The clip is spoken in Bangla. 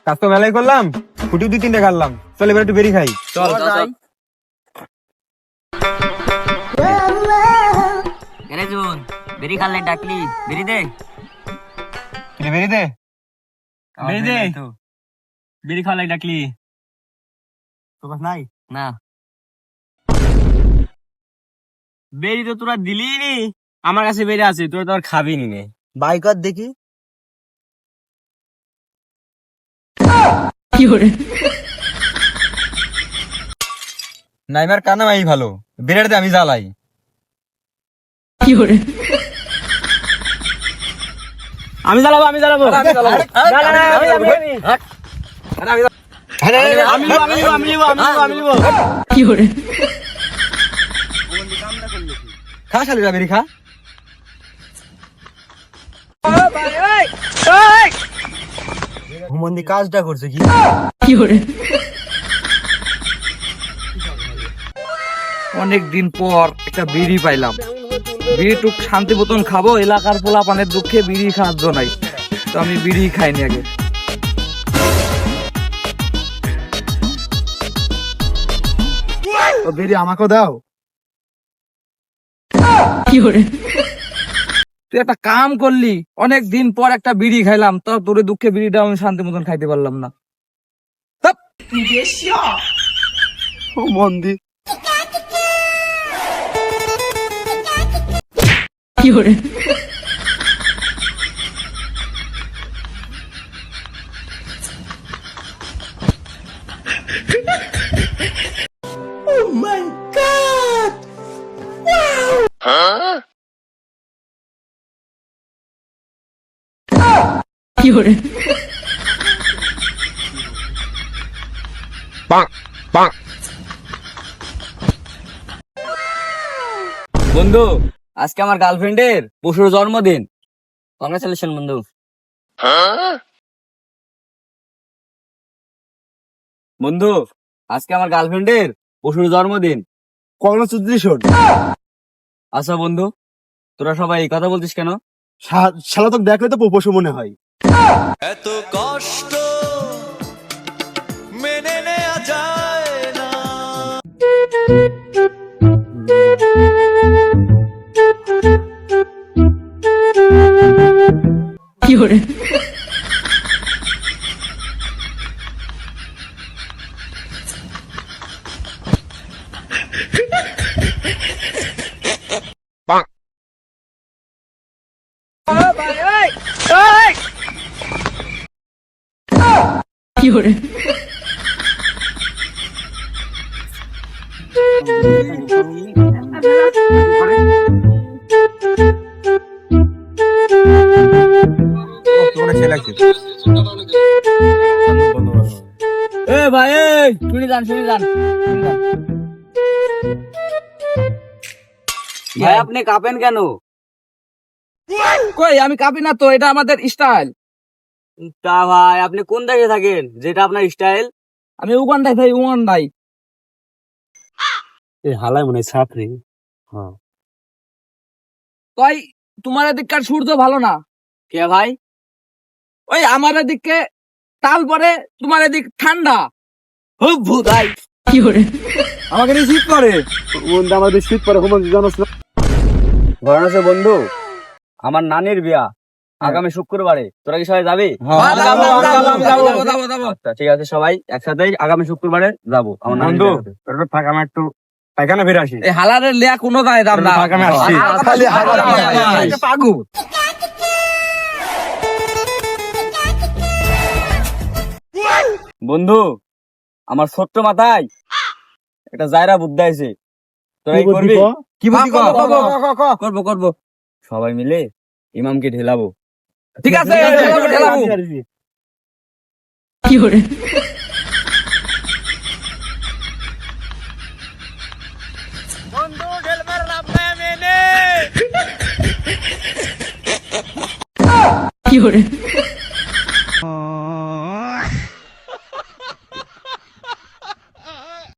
কাজ তো মেলাই করলাম, ফুটি 2-3টা কাটলাম, চল এবার একটু বেরি খাই। চল এরে জুন, বেরি খালে ডাকলি, বেরি দে। কিরে বেরি দে, বেরি দে। বিড়ি খাওয়া লাগে ডাকলি? তোর কাছে নাই? না, বেরি তো তোরা দিলি নি, আমার কাছে বেরি আছে, তোরা তো আর খাবি নি নে। বাইকার দেখি। নাইমার কানা মাই ভালো, বেরিয়াতে আমি জ্বালাই। আমি জ্বালাবো, আমি জ্বালাবো। আমি জ্বালাবো। না, না, না, আমি জ্বালাবো। আমি খা শালিরা বেরি খা। হুমন্দি কাজটা করছে কি? অনেক দিন পর একটা বিড়ি পাইলাম, বিড়ি টুক শান্তি মতন খাবো, এলাকার পোলা পানের দুঃখে বিড়ি খাদ্য নাই, তো আমি বিড়ি খাইনি আগে। তো বেরি আমাকেও দাও। তুই একটা কাম করলি, অনেক দিন পর একটা বিড়ি খাইলাম, তো তোর দুঃখে বিড়িটা আমি শান্তি মতন খাইতে পারলাম না। হুমন্দি বন্ধু, আজকে আমার গার্লফ্রেন্ডের পশুর জন্মদিন। কংগ্রেচুলেশন বন্ধু। বন্ধু, আজকে আমার গার্লফ্রেন্ডের পশুর জন্মদিন। কংগ্রেচুলেশন। আচ্ছা বন্ধু, তোরা সবাই এই কথা বলছিস কেন? শালা তো দেখলে তো পশু মনে হয়। এত কষ্ট মেনে নেওয়া যায় না। এ ভাই, শুনি যান, শুনি যান। ভাই আপনি কাঁপেন কেন? কই, আমি কাঁপি না তো, এটা আমাদের স্টাইল। তা ভাই আপনি কোন দেশে থাকেন যেটা আপনার স্টাইল? আমি উগান্ডায় ভাই, উগান্ডায়। হালাই মনে হয় ছাত্রী। তাই তোমার এদিককার সূর্য ভালো না। কে ভাই? ওই আমার এদিকে তাল পরে, তোমার এদিক ঠান্ডা। খুব ভূতাই। আমাকে নিয়ে শীত করে বন্ধু, আমাদের শীত পরে হুমন্দি জানোস না? ঘটনা আছে বন্ধু, আমার নানির বিয়া আগামী শুক্রবারে। তোরা কি সবাই যাবি? আচ্ছা, ঠিক আছে, সবাই একসাথে আগামী শুক্রবারে যাবো আমার নানির বন্ধু বিয়াতে। থাক, আমি একটু পায়খানা ফিরে আসি। এই হালারের লেয়া কোনো গায়ে দাম না। থাক, আমি আসছি। খালি হালার পাগু। বন্ধু, আমার ছোট্ট মাথায় একটা জায়রা বুদ্ধি আছে। তোরা কি করবি? কি বুদ্ধি কর? করবো করবো, সবাই মিলে ইমামকে ঢেলাবো। ঠিক আছে, ঢেলাবো। বন্ধু ঢেলবার নামে মেনে কি